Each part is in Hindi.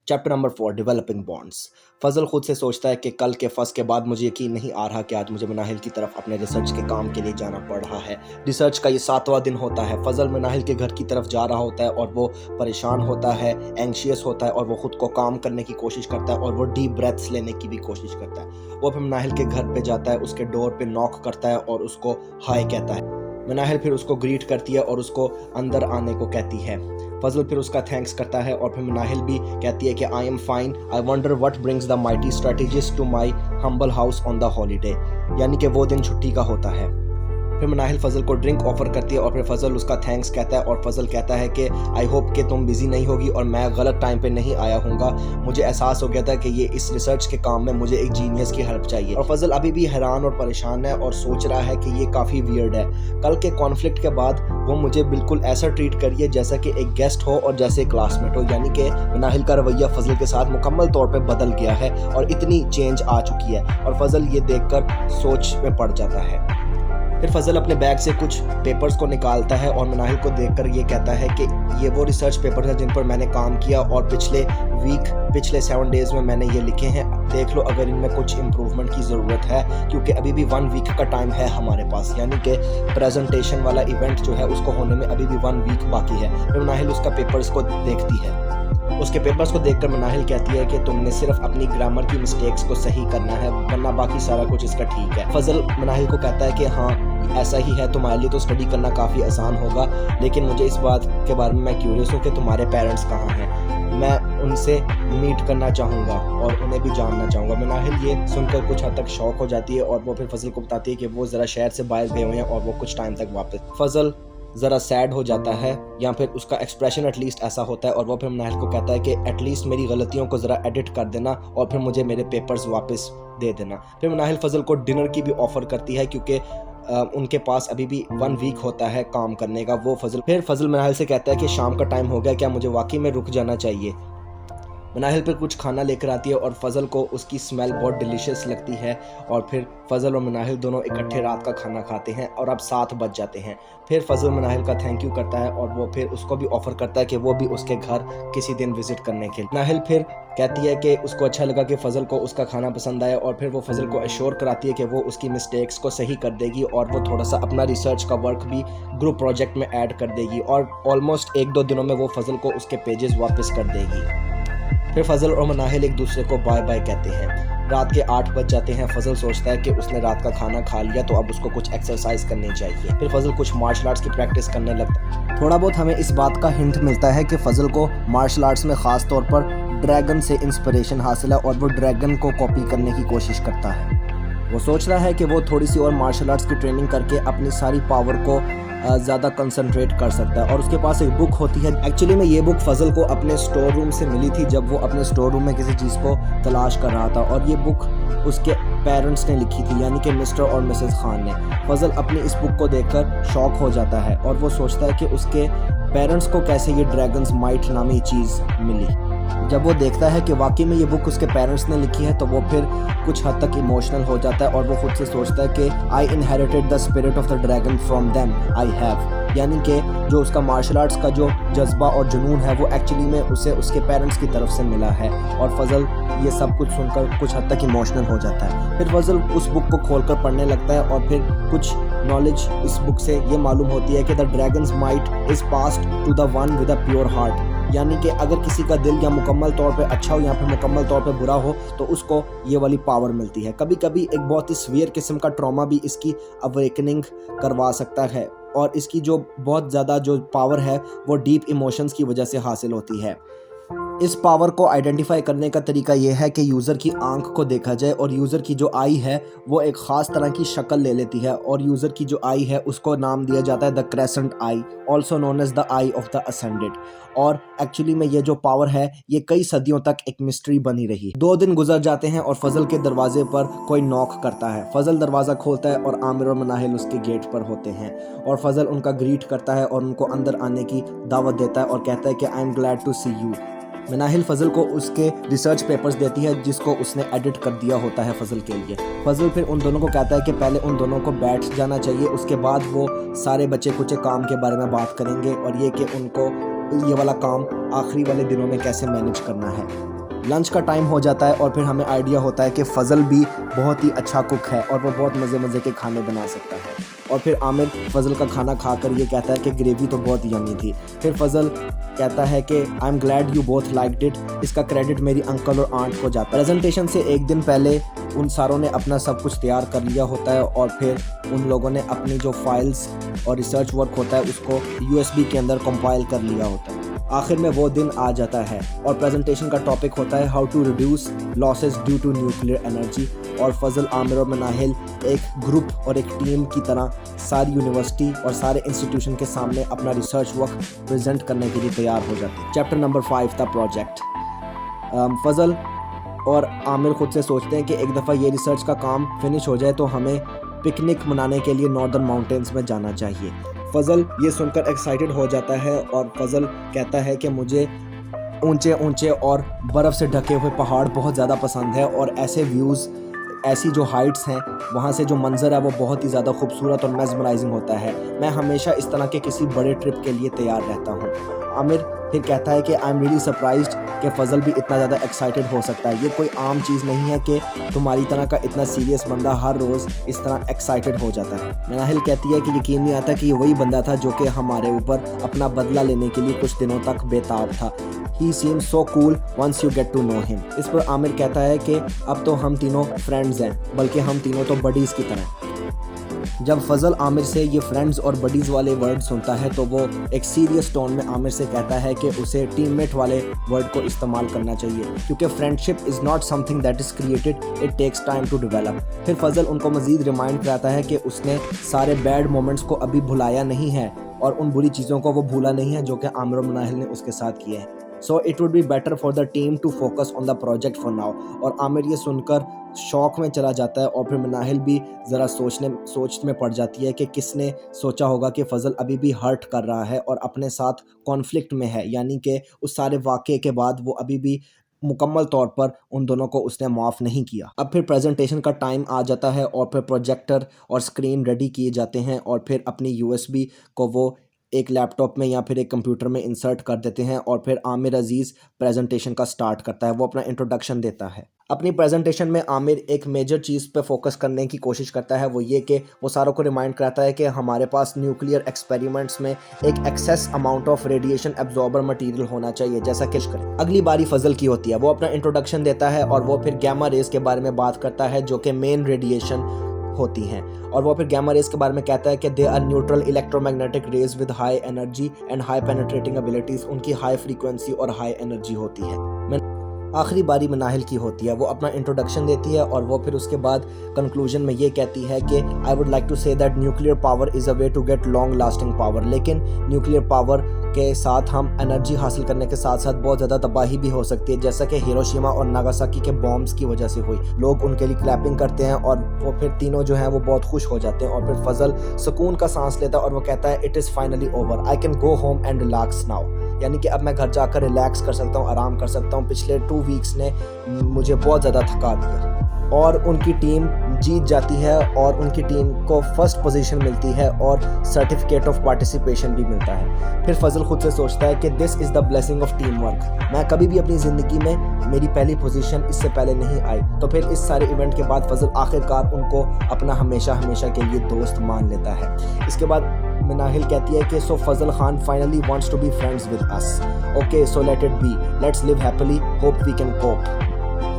Chapter number 4 developing bonds. Fazal खुद से सोचता है कि कल के फर्स्ट के बाद मुझे यकीन नहीं आ रहा कि आज मुझे मनाहिल की तरफ अपने रिसर्च के काम के लिए जाना पड़ रहा है। रिसर्च का ये 7वां दिन होता है। फजल मनाहिल के घर की तरफ जा रहा होता है और वो परेशान होता है, एंग्शियस होता है और वो खुद को काम करने की कोशिश करता है और वो डीप ब्रेथ्स लेने की भी कोशिश करता है। वो फिर मनाहिल के घर पे जाता है, उसके डोर पे नॉक करता है और उसको हाय कहता है। मनाहिल फिर उसको ग्रीट करती है और उसको अंदर आने को कहती है। फजल फिर उसका थैंक्स करता है और फिर मनाहिल भी कहती है कि I am fine, I wonder what brings the mighty strategist to my humble house on the holiday. यानी कि वो दिन छुट्टी का होता है। फिर मनाहिल फजल को ड्रिंक ऑफर करती है और फिर फजल उसका थैंक्स कहता है और फजल कहता है कि आई होप कि तुम बिजी नहीं होगी और मैं गलत टाइम पे नहीं आया हूँगा। मुझे एहसास हो गया था कि ये इस रिसर्च के काम में मुझे एक जीनियस की हेल्प चाहिए। और फजल अभी भी हैरान और परेशान है और सोच रहा है कि ये काफ़ी वियर्ड है। कल के कॉन्फ्लिक्ट के बाद वो मुझे बिल्कुल ऐसा ट्रीट करिए जैसा कि एक गेस्ट हो और जैसे क्लासमेट हो। यानी कि मनाहिल का रवैया फजल के साथ मुकम्मल तौर पर बदल गया है और इतनी चेंज आ चुकी है और फजल ये देखकर सोच में पड़ जाता है। फिर फजल अपने बैग से कुछ पेपर्स को निकालता है और मनाहिल को देखकर ये कहता है कि ये वो रिसर्च पेपर है जिन पर मैंने काम किया और पिछले 7 डेज़ में मैंने ये लिखे हैं। देख लो अगर इनमें कुछ इम्प्रूवमेंट की ज़रूरत है, क्योंकि अभी भी 1 वीक का टाइम है हमारे पास। यानी कि प्रेजेंटेशन वाला इवेंट जो है उसको होने में अभी भी 1 वीक बाकी है। फिर मनाहिल उसका पेपर्स को देखती है। उसके पेपर्स को देखकर मनाहिल कहती है कि तुमने सिर्फ अपनी ग्रामर की मिस्टेक्स को सही करना है, वरना बाकी सारा कुछ इसका ठीक है। फजल मनाहिल को कहता है कि हाँ ऐसा ही है, तुम्हारे लिए तो स्टडी करना काफ़ी आसान होगा, लेकिन मुझे इस बात के बारे में मैं क्यूरियस हूँ कि तुम्हारे पेरेंट्स कहाँ हैं। मैं उनसे मीट करना चाहूँगा और उन्हें भी जानना चाहूँगा। मनाहिल ये सुनकर कुछ हद तक शॉक हो जाती है और वो फिर फजल को बताती है कि वो ज़रा शहर से बाहर गए हुए हैं और वो कुछ टाइम तक वापस। फजल ज़रा सैड हो जाता है या फिर उसका एक्सप्रेशन एटलीस्ट ऐसा होता है और वो फिर मनाहिल को कहता है कि एटलीस्ट मेरी गलतियों को ज़रा एडिट कर देना और फिर मुझे मेरे पेपर्स वापस दे देना। फिर मनाहिल फजल को डिनर की भी ऑफ़र करती है क्योंकि उनके पास अभी भी 1 वीक होता है काम करने का। फिर फजल मनाहिल से कहता है कि शाम का टाइम हो गया, क्या मुझे वाकई में रुक जाना चाहिए। मनाहिल पर कुछ खाना लेकर आती है और फजल को उसकी स्मेल बहुत डिलीशियस लगती है और फिर फजल और मनाहिल दोनों इकट्ठे रात का खाना खाते हैं और अब 7 बज जाते हैं। फिर फजल मनाहिल का थैंक यू करता है और वो फिर उसको भी ऑफ़र करता है कि वो भी उसके घर किसी दिन विज़िट करने के लिए। मनाहिल फिर कहती है कि उसको अच्छा लगा कि फ़जल को उसका खाना पसंद आया और फिर वो फजल को एश्योर कराती है कि वो उसकी मिस्टेक्स को सही कर देगी और वो थोड़ा सा अपना रिसर्च का वर्क भी ग्रुप प्रोजेक्ट में ऐड कर देगी और ऑलमोस्ट 1-2 दिनों में वो फजल को उसके पेजेस वापस कर देगी। फिर फजल और मनाहिल एक दूसरे को बाय बाय कहते हैं। रात के 8 बज जाते हैं। फजल सोचता है कि उसने रात का खाना खा लिया तो अब उसको कुछ एक्सरसाइज करनी चाहिए। फिर फजल कुछ मार्शल आर्ट्स की प्रैक्टिस करने लगता है। थोड़ा बहुत हमें इस बात का हिंट मिलता है कि फजल को मार्शल आर्ट्स में ख़ास तौर पर ड्रैगन से इंस्पिरेशन हासिल है और वो ड्रैगन को कॉपी करने की कोशिश करता है। वो सोच रहा है कि वो थोड़ी सी और मार्शल आर्ट्स की ट्रेनिंग करके अपनी सारी पावर को ज़्यादा कंसंट्रेट कर सकता है और उसके पास एक बुक होती है। एक्चुअली में ये बुक फजल को अपने स्टोर रूम से मिली थी जब वो अपने स्टोर रूम में किसी चीज़ को तलाश कर रहा था और ये बुक उसके पेरेंट्स ने लिखी थी, यानी कि मिस्टर और मिसेस खान ने। फजल अपनी इस बुक को देखकर शॉक हो जाता है और वो सोचता है कि उसके पेरेंट्स को कैसे ये ड्रैगन्स माइट नामी चीज़ मिली। जब वो देखता है कि वाकई में ये बुक उसके पेरेंट्स ने लिखी है तो वो फिर कुछ हद तक इमोशनल हो जाता है और वो खुद से सोचता है कि आई inherited the spirit of the dragon from them I have. यानी कि जो उसका मार्शल आर्ट्स का जो जज्बा और जुनून है वो एक्चुअली में उसे उसके पेरेंट्स की तरफ से मिला है। और फजल ये सब कुछ सुनकर कुछ हद तक इमोशनल हो जाता है। फिर फजल उस बुक को खोलकर पढ़ने लगता है और फिर कुछ नॉलेज इस बुक से ये मालूम होती है कि the dragon's might is passed to the one with a pure heart. यानी कि अगर किसी का दिल या मुकम्मल तौर पे अच्छा हो या फिर मुकम्मल तौर पे बुरा हो तो उसको ये वाली पावर मिलती है। कभी कभी एक बहुत ही सीवियर किस्म का ट्रॉमा भी इसकी अवेकनिंग करवा सकता है और इसकी जो बहुत ज़्यादा जो पावर है वो डीप इमोशंस की वजह से हासिल होती है। इस पावर को आइडेंटिफाई करने का तरीका यह है कि यूज़र की आंख को देखा जाए और यूज़र की जो आई है वो एक ख़ास तरह की शक्ल ले लेती है और यूज़र की जो आई है उसको नाम दिया जाता है the crescent eye, also known as the eye of the ascended. और एक्चुअली में ये जो पावर है ये कई सदियों तक एक मिस्ट्री बनी रही। 2 दिन गुजर जाते हैं और फजल के दरवाजे पर कोई नॉक करता है। फजल दरवाज़ा खोलता है और आमिर और मनाहिल उसके गेट पर होते हैं और फजल उनका ग्रीट करता है और उनको अंदर आने की दावत देता है और कहता है कि I am glad to see you. Manahil Fazal को उसके रिसर्च पेपर्स देती है जिसको उसने एडिट कर दिया होता है फजल के लिए। फजल फिर उन दोनों को कहता है कि पहले उन दोनों को बैठ जाना चाहिए, उसके बाद वो सारे बचे कुचे काम के बारे में बात करेंगे और ये कि उनको ये वाला काम आखिरी वाले दिनों में कैसे मैनेज करना है। लंच का टाइम हो जाता है और फिर हमें आइडिया होता है कि फ़ज़ल भी बहुत ही अच्छा कुक है और वो बहुत मज़े मज़े के खाने बना सकता है। और फिर आमिर फ़ज़ल का खाना खाकर ये कहता है कि ग्रेवी तो बहुत यम्मी थी। फिर फ़ज़ल कहता है कि I am glad you both liked it. इसका क्रेडिट मेरी अंकल और आंट को जाता है। प्रेजेंटेशन से एक दिन पहले उन सारों ने अपना सब कुछ तैयार कर लिया होता है और फिर उन लोगों ने अपनी जो फाइल्स और रिसर्च वर्क होता है उसको यूएसबी के अंदर कंपाइल कर लिया होता है। आखिर में वो दिन आ जाता है और प्रेजेंटेशन का टॉपिक होता है how to reduce losses due to nuclear energy. और फ़ज़ल, आमिर और मनाहिल एक ग्रुप और एक टीम की तरह सारी यूनिवर्सिटी और सारे इंस्टीट्यूशन के सामने अपना रिसर्च वर्क प्रेजेंट करने के लिए तैयार हो जाते हैं। चैप्टर नंबर 5 था प्रोजेक्ट। फ़ज़ल और आमिर खुद से सोचते हैं कि एक दफ़ा ये रिसर्च का काम फिनिश हो जाए तो हमें पिकनिक मनाने के लिए नॉर्दर्न माउंटेन्स में जाना चाहिए। फ़ज़ल ये सुनकर एक्साइटेड हो जाता है और फ़ज़ल कहता है कि मुझे ऊंचे ऊंचे और बर्फ़ से ढके हुए पहाड़ बहुत ज़्यादा पसंद है और ऐसे व्यूज़, ऐसी जो हाइट्स हैं वहाँ से जो मंज़र है वो बहुत ही ज़्यादा खूबसूरत और मेस्मराइजिंग होता है। मैं हमेशा इस तरह के किसी बड़े ट्रिप के लिए तैयार रहता हूँ। आमिर फिर कहता है कि आई एम रियली सरप्राइज्ड कि फ़ज़ल भी इतना ज़्यादा एक्साइटेड हो सकता है। ये कोई आम चीज़ नहीं है कि तुम्हारी तरह का इतना सीरियस बंदा हर रोज़ इस तरह एक्साइटेड हो जाता है। मनाहिल कहती है कि यकीन नहीं आता कि ये वही बंदा था जो कि हमारे ऊपर अपना बदला लेने के लिए कुछ दिनों तक बेताब था। He seems so cool once you get to know him। इस पर आमिर कहता है कि अब तो हम तीनों फ्रेंड्स हैं, बल्कि हम तीनों तो बडीज़ की तरह। जब फ़ज़ल आमिर से ये फ्रेंड्स और बडीज़ वाले वर्ड सुनता है तो वो एक सीरियस टोन में आमिर से कहता है कि उसे टीममेट वाले वर्ड को इस्तेमाल करना चाहिए, क्योंकि friendship is not something that is created, it takes time to develop. फिर फ़ज़ल उनको मज़ीद रिमाइंड कराता है कि उसने सारे बैड मोमेंट्स को अभी भुलाया नहीं है और उन बुरी चीज़ों को वो भूला नहीं है जो कि आमिर और मनाहिल ने उसके साथ किए हैं। So it would be better for the team to focus on the project for now. और आमिर ये सुनकर शौक में चला जाता है और फिर मनाहिल भी ज़रा सोच में पड़ जाती है कि किसने सोचा होगा कि फ़ज़ल अभी भी हर्ट कर रहा है और अपने साथ कॉन्फ्लिक्ट में है, यानी कि उस सारे वाक़े के बाद वो अभी भी मुकम्मल तौर पर उन दोनों को उसने माफ़ नहीं किया। अब फिर प्रेजेंटेशन का टाइम आ जाता है और फिर प्रोजेक्टर और स्क्रीन रेडी किए जाते हैं और फिर अपनी यूएसबी को वो एक लैपटॉप में या फिर एक कंप्यूटर में इंसर्ट कर देते हैं और फिर आमिर अजीज़ प्रेजेंटेशन का स्टार्ट करता है। वो अपना इंट्रोडक्शन देता है। अपनी प्रेजेंटेशन में आमिर एक मेजर चीज़ पे फोकस करने की कोशिश करता है, वो ये कि वो सारों को रिमाइंड कराता है कि हमारे पास न्यूक्लियर एक्सपेरिमेंट्स में एक excess amount of radiation absorber material होना चाहिए, जैसा कि अगली बारी फ़ज़ल की होती है। वो अपना इंट्रोडक्शन देता है और वो फिर गैमा रेज के बारे में बात करता है जो कि मेन रेडिएशन होती हैं और वो फिर गैमा रेज के बारे में कहता है कि they are neutral electromagnetic rays with high energy and high penetrating abilities. उनकी हाई फ्रीक्वेंसी और हाई एनर्जी होती है। आखिरी बारी मनाहिल की होती है। वो अपना इंट्रोडक्शन देती है और वो फिर उसके बाद कंक्लूजन में ये कहती है कि I would like to say that nuclear power is a way to get long lasting power. लेकिन न्यूक्लियर पावर के साथ हम एनर्जी हासिल करने के साथ साथ बहुत ज़्यादा तबाही भी हो सकती है, जैसा कि हिरोशिमा और नागासाकी के बॉम्ब्स की वजह से हुई। लोग उनके लिए क्लैपिंग करते हैं और वो फिर तीनों जो हैं वो बहुत खुश हो जाते हैं और फिर फ़ज़ल सुकून का सांस लेता है और वो कहता है it is finally over, I can go home and relax now. यानी कि अब मैं घर जाकर रिलैक्स कर सकता हूँ, आराम कर सकता हूँ। पिछले 2 वीक्स ने मुझे बहुत ज़्यादा थका दिया। और उनकी टीम जीत जाती है और उनकी टीम को फर्स्ट पोजीशन मिलती है और सर्टिफिकेट ऑफ पार्टिसिपेशन भी मिलता है। फिर फ़ज़ल खुद से सोचता है कि this is the blessing of team work. मैं कभी भी अपनी ज़िंदगी में मेरी पहली पोजीशन इससे पहले नहीं आई। तो फिर इस सारे इवेंट के बाद फ़ज़ल आखिरकार उनको अपना हमेशा हमेशा के लिए दोस्त मान लेता है। इसके बाद मनाहिल कहती है कि so Fazal Khan finally wants to be friends with us, okay so let it be, let's live happily, hope we can cope.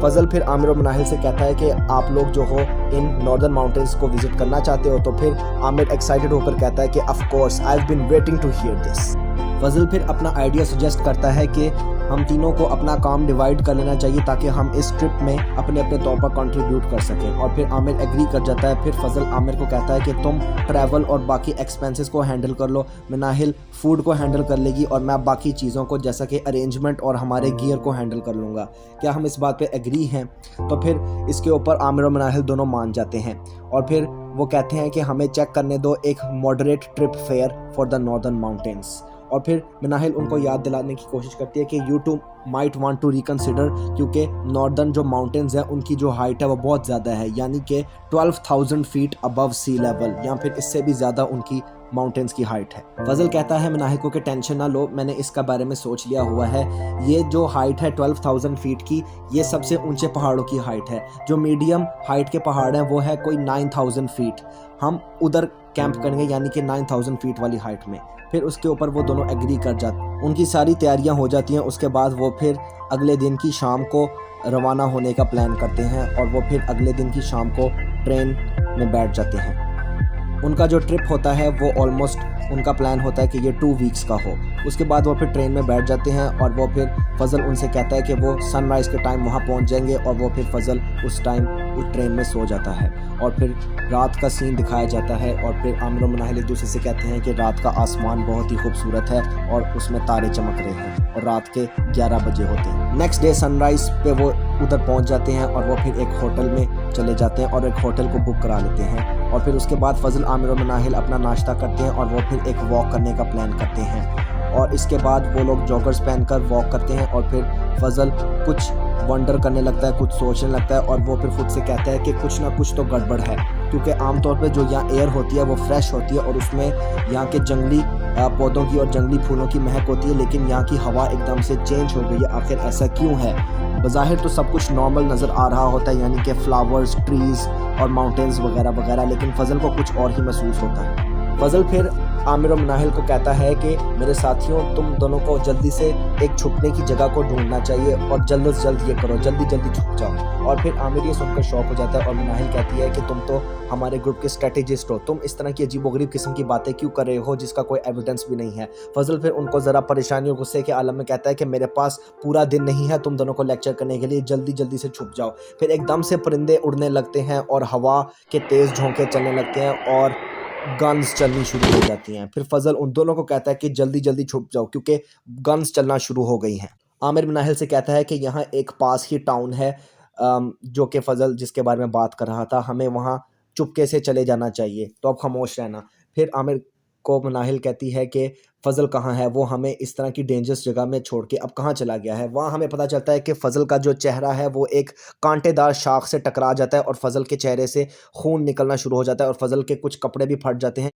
Fazal फिर आमिर और मनाहिल से कहता है कि आप लोग जो हो इन नॉर्दर्न माउंटेन्स को विज़िट करना चाहते हो। तो फिर आमिर एक्साइटेड होकर कहता है कि of course I have been waiting to hear this. Fazal फिर अपना आइडिया सजेस्ट करता है कि हम तीनों को अपना काम डिवाइड कर लेना चाहिए ताकि हम इस ट्रिप में अपने अपने तौर पर कंट्रीब्यूट कर सकें। और फिर आमिर एग्री कर जाता है। फिर फ़ज़ल आमिर को कहता है कि तुम ट्रैवल और बाकी एक्सपेंसेस को हैंडल कर लो, मनाहिल फूड को हैंडल कर लेगी और मैं बाकी चीज़ों को जैसा कि अरेंजमेंट और हमारे गियर को हैंडल कर लूँगा। क्या हम इस बात पे एग्री हैं? तो फिर इसके ऊपर आमिर और मनाहिल दोनों मान जाते हैं और फिर वो कहते हैं कि हमें चेक करने दो एक moderate trip fair for the northern mountains. और फिर मिनाहिल उनको याद दिलाने की कोशिश करती है कि you too might want to reconsider, क्योंकि नॉर्दर्न जो माउंटेन्स हैं उनकी जो हाइट है वो बहुत ज़्यादा है, यानी कि 12,000 फीट अबव सी लेवल, या फिर इससे भी ज़्यादा उनकी माउंटेन्स की हाइट है। फजल कहता है मिनाहिल को कि टेंशन ना लो, मैंने इसका बारे में सोच लिया हुआ है। ये जो हाइट है 12,000 फीट की, ये सबसे ऊंचे पहाड़ों की हाइट है। जो मीडियम हाइट के पहाड़ हैं वो है कोई 9,000 फीट। हम उधर कैंप करेंगे, यानी कि 9,000 फीट वाली हाइट में। फिर उसके ऊपर वो दोनों एग्री कर जाते, उनकी सारी तैयारियां हो जाती हैं। उसके बाद वो फिर अगले दिन की शाम को रवाना होने का प्लान करते हैं और वो फिर अगले दिन की शाम को ट्रेन में बैठ जाते हैं। उनका जो ट्रिप होता है वो ऑलमोस्ट, उनका प्लान होता है कि ये 2 वीक्स का हो। उसके बाद वो फिर ट्रेन में बैठ जाते हैं और वो फिर फजल उनसे कहता है कि वो सनराइज़ के टाइम वहाँ पहुँच जाएंगे, और वो फिर फजल उस टाइम उस ट्रेन में सो जाता है। और फिर रात का सीन दिखाया जाता है और फिर आमिर और मिनाहिल एक दूसरे से कहते हैं कि रात का आसमान बहुत ही खूबसूरत है और उसमें तारे चमक रहे हैं, और रात के 11 बजे होते हैं। नेक्स्ट डे सनराइज़ पे वो उधर पहुंच जाते हैं और वो फिर एक होटल में चले जाते हैं और एक होटल को बुक करा लेते हैं। और फिर उसके बाद फजल, आमिर और मिनाहिल अपना नाश्ता करते हैं और वो फिर एक वॉक करने का प्लान करते हैं। और इसके बाद वो लोग जॉगर्स पहनकर वॉक करते हैं और फिर फजल कुछ वंडर करने लगता है, कुछ सोचने लगता है, और वो फिर खुद से कहता है कि कुछ ना कुछ तो गड़बड़ है, क्योंकि आमतौर पे जो यहाँ एयर होती है वो फ्रेश होती है और उसमें यहाँ के जंगली पौधों की और जंगली फूलों की महक होती है, लेकिन यहाँ की हवा एकदम से चेंज हो गई है। आखिर ऐसा क्यों है? बज़ाहिर तो सब कुछ नॉर्मल नज़र आ रहा होता है, यानी कि फ्लावर्स, ट्रीज़ और माउंटेन्स वगैरह वगैरह, लेकिन फजल को कुछ और ही महसूस होता है। फजल फिर आमिर और मिनाहिल को कहता है कि मेरे साथियों, तुम दोनों को जल्दी से एक छुपने की जगह को ढूंढना चाहिए और जल्द से जल्द ये करो, जल्दी जल्दी छुप जाओ। और फिर आमिर ये सुनकर शौक हो जाता है और मिनाहिल कहती है कि तुम तो हमारे ग्रुप के स्ट्रेटेजिस्ट हो, तुम इस तरह की अजीबोगरीब किस्म की बातें क्यों कर रहे हो जिसका कोई एविडेंस भी नहीं है। फजल फिर उनको ज़रा परेशानी और गुस्से के आलम में कहता है कि मेरे पास पूरा दिन नहीं है तुम दोनों को लेक्चर करने के लिए, जल्दी जल्दी से छुप जाओ। फिर एकदम से परिंदे उड़ने लगते हैं और हवा के तेज़ झोंके चलने लगते हैं और गन्स चलनी शुरू हो जाती हैं। फिर फजल उन दोनों को कहता है कि जल्दी जल्दी छुप जाओ, क्योंकि गन्स चलना शुरू हो गई हैं। आमिर मिनाहिल से कहता है कि यहाँ एक पास ही टाउन है, जो कि फजल जिसके बारे में बात कर रहा था, हमें वहाँ चुपके से चले जाना चाहिए, तो अब खामोश रहना। फिर आमिर को मिनाहिल कहती है कि फजल कहाँ है, वो हमें इस तरह की डेंजरस जगह में छोड़ के अब कहाँ चला गया है। वहाँ हमें पता चलता है कि फजल का जो चेहरा है वो एक कांटेदार शाख से टकरा जाता है और फजल के चेहरे से खून निकलना शुरू हो जाता है और फजल के कुछ कपड़े भी फट जाते हैं।